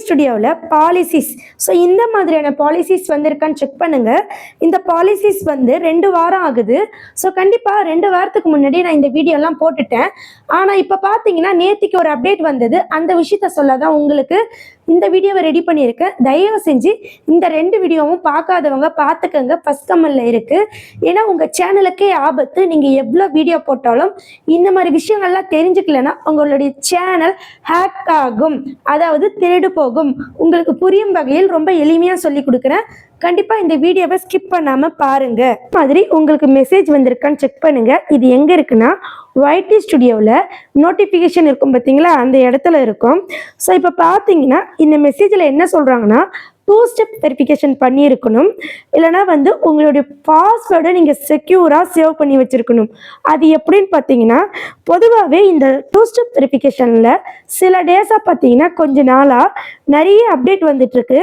ஸ்டுடியோவில் policies. So இந்த மாதிரியான பாலிசிஸ் வந்திருக்கான்னு செக் பண்ணுங்கள். இந்த பாலிசிஸ் வந்து 2 வாரம் ஆகுது. ஸோ கண்டிப்பாக 2 வாரத்துக்கு முன்னாடி நான் இந்த வீடியோலாம் போட்டுட்டேன். ஆனால் இப்போ பார்த்தீங்கன்னா நேற்றுக்கு ஒரு அப்டேட் வந்தது. அந்த விஷயத்த சொல்ல தான் உங்களுக்கு இந்த வீடியோவை ரெடி பண்ணியிருக்கேன். தயவு செஞ்சு இந்த 2 வீடியோவும் பார்க்காதவங்க பார்த்துக்கங்க. ஃபர்ஸ்ட் கமெண்ட்ல இருக்குது. ஏன்னா உங்கள் சேனலுக்கே ஆபத்து. நீங்கள் எவ்வளோ வீடியோ போட்டாலும் இந்த மாதிரி விஷயங்கள்லாம் தெரிஞ்சுக்கலன்னா உங்களுடைய சேனல் ஹேக் ஆகும், அதாவது திருடு போகும். உங்களுக்கு புரியும் வகையில் ரொம்ப எளிமையாக சொல்லி கொடுக்குறேன். கண்டிப்பாக இந்த வீடியோவை ஸ்கிப் பண்ணாமல் பாருங்கள். மாதிரி உங்களுக்கு மெசேஜ் வந்திருக்கான்னு செக் பண்ணுங்கள். இது எங்கே இருக்குன்னா YT ஸ்டுடியோவில் நோட்டிஃபிகேஷன் இருக்கும் பார்த்தீங்களா, அந்த இடத்துல இருக்கும். ஸோ இப்போ பார்த்தீங்கன்னா இந்த மெசேஜில் என்ன சொல்கிறாங்கன்னா 2 ஸ்டெப் வெரிஃபிகேஷன் பண்ணியிருக்கணும். இல்லைனா வந்து உங்களுடைய பாஸ்வேர்டை நீங்கள் செக்யூராக சேவ் பண்ணி வச்சுருக்கணும். அது எப்படின்னு பார்த்தீங்கன்னா, பொதுவாகவே இந்த 2 ஸ்டெப் வெரிஃபிகேஷனில் சில டேஸாக பார்த்தீங்கன்னா கொஞ்ச நாளாக நிறைய அப்டேட் வந்துட்டுருக்கு.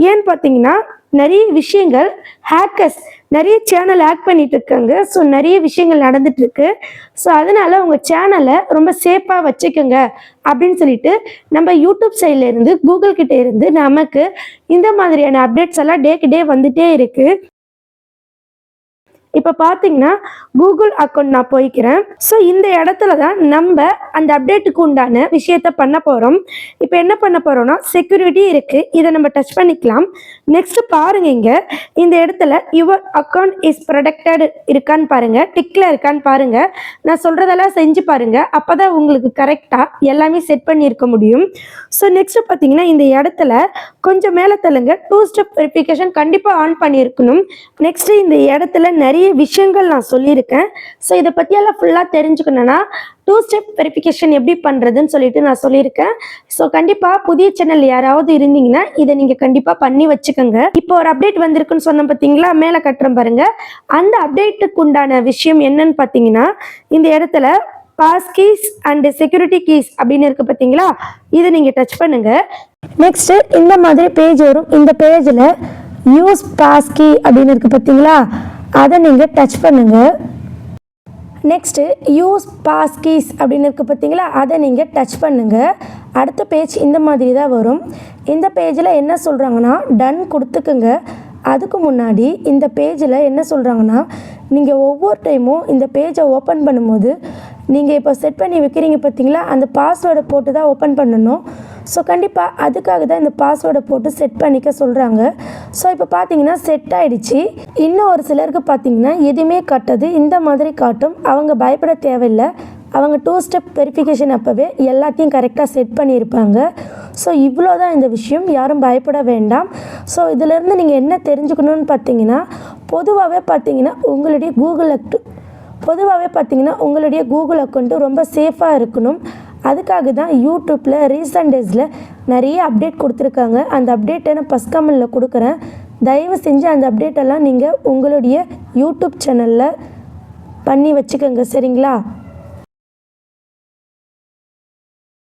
ஏன்னு பார்த்தீங்கன்னா நிறைய விஷயங்கள் ஹேக்கர்ஸ் நிறைய சேனல் ஹேக் பண்ணிட்டு இருக்காங்க. ஸோ நிறைய விஷயங்கள் நடந்துட்டுருக்கு. ஸோ அதனால் உங்கள் சேனலை ரொம்ப சேஃபாக வச்சுக்கோங்க அப்படின்னு சொல்லிட்டு நம்ம யூடியூப் சைட்லேருந்து கூகுள் கிட்டே இருந்து நமக்கு இந்த மாதிரியான அப்டேட்ஸ் எல்லாம் டேக்கு டே வந்துகிட்டே இருக்குது. இப்போ பார்த்தீங்கன்னா கூகுள் அக்கௌண்ட் நான் போய்க்கிறேன். ஸோ இந்த இடத்துல தான் நம்ம அந்த அப்டேட்டுக்கு உண்டான விஷயத்த பண்ண போகிறோம். இப்போ என்ன பண்ண போகிறோம்னா செக்யூரிட்டி இருக்குது, இதை நம்ம டச் பண்ணிக்கலாம். நெக்ஸ்ட்டு பாருங்கள், இங்கே இந்த இடத்துல யுவர் அக்கௌண்ட் இஸ் ப்ரொடெக்டட் இருக்கான்னு பாருங்கள், டிக்கில் இருக்கான்னு பாருங்கள். நான் சொல்கிறதெல்லாம் செஞ்சு பாருங்கள். அப்போ தான் உங்களுக்கு கரெக்டாக எல்லாமே செட் பண்ணியிருக்க முடியும். ஸோ நெக்ஸ்ட்டு பார்த்தீங்கன்னா இந்த இடத்துல கொஞ்சம் மேலே தள்ளுங்க. 2 ஸ்டெப் வெரிஃபிகேஷன் கண்டிப்பாக ஆன் பண்ணியிருக்கணும். நெக்ஸ்ட்டு இந்த இடத்துல நிறைய விஷயங்கள் நான் சொல்லியிருக்கேன். ஸோ இதை பற்றியெல்லாம் ஃபுல்லாக தெரிஞ்சுக்கணுன்னா 2 ஸ்டெப் வெரிஃபிகேஷன் எப்படி பண்ணுறதுன்னு சொல்லிட்டு நான் சொல்லியிருக்கேன். ஸோ கண்டிப்பாக புதிய சேனல் யாராவது இருந்தீங்கன்னா இதை நீங்கள் கண்டிப்பாக பண்ணி வச்சுக்கோங்க. இப்போ ஒரு அப்டேட் வந்திருக்குன்னு சொன்ன பார்த்தீங்களா, மேலே கட்டுறேன் பாருங்கள். அந்த அப்டேட்டுக்கு உண்டான விஷயம் என்னன்னு பார்த்தீங்கன்னா இந்த இடத்துல pass keys and security keys அப்படின்னு இருக்குது பார்த்தீங்களா, இதை நீங்கள் டச் பண்ணுங்கள். நெக்ஸ்ட்டு இந்த மாதிரி பேஜ் வரும். இந்த பேஜில் யூஸ் பாஸ் கீ அப்படின்னு இருக்குது பார்த்தீங்களா, அதை நீங்கள் டச் பண்ணுங்கள். நெக்ஸ்ட்டு யூஸ் பாஸ் கீஸ் அப்படின்னு இருக்குது பார்த்தீங்களா, அதை நீங்கள் டச் பண்ணுங்கள். அடுத்த பேஜ் இந்த மாதிரி தான் வரும். இந்த பேஜில் என்ன சொல்கிறாங்கன்னா டன் கொடுத்துக்குங்க. அதுக்கு முன்னாடி இந்த பேஜில் என்ன சொல்கிறாங்கன்னா, நீங்கள் ஒவ்வொரு டைமும் இந்த பேஜை ஓப்பன் பண்ணும்போது நீங்கள் இப்போ செட் பண்ணி வைக்கிறீங்க பார்த்தீங்களா, அந்த பாஸ்வேர்டை போட்டு தான் ஓப்பன் பண்ணணும். ஸோ கண்டிப்பாக அதுக்காக தான் இந்த பாஸ்வேர்டை போட்டு செட் பண்ணிக்க சொல்கிறாங்க. ஸோ இப்போ பார்த்தீங்கன்னா செட் ஆகிடுச்சு. இன்னும் ஒரு சிலருக்கு பார்த்தீங்கன்னா எதுவுமே காட்டாது, இந்த மாதிரி காட்டும். அவங்க பயப்பட தேவையில்லை. அவங்க 2 ஸ்டெப் வெரிஃபிகேஷன் அப்போவே எல்லாத்தையும் கரெக்டாக செட் பண்ணியிருப்பாங்க. ஸோ இவ்வளோ தான் இந்த விஷயம், யாரும் பயப்பட வேண்டாம். ஸோ இதிலேருந்து நீங்கள் என்ன தெரிஞ்சுக்கணுன்னு பார்த்தீங்கன்னா, பொதுவாகவே பார்த்தீங்கன்னா உங்களுடைய கூகுள் அக்கௌண்ட்டு ரொம்ப சேஃபாக இருக்கணும். அதுக்காக தான் யூடியூப்பில் ரீசன்ட் டேஸில் நிறைய அப்டேட் கொடுத்துருக்காங்க. அந்த அப்டேட்டை நான் ஃபர்ஸ்ட் கமெண்ட்டில் கொடுக்குறேன். தயவு செஞ்சு அந்த அப்டேட்டெல்லாம் நீங்கள் உங்களுடைய யூடியூப் சேனலில் பண்ணி வச்சுக்கோங்க, சரிங்களா?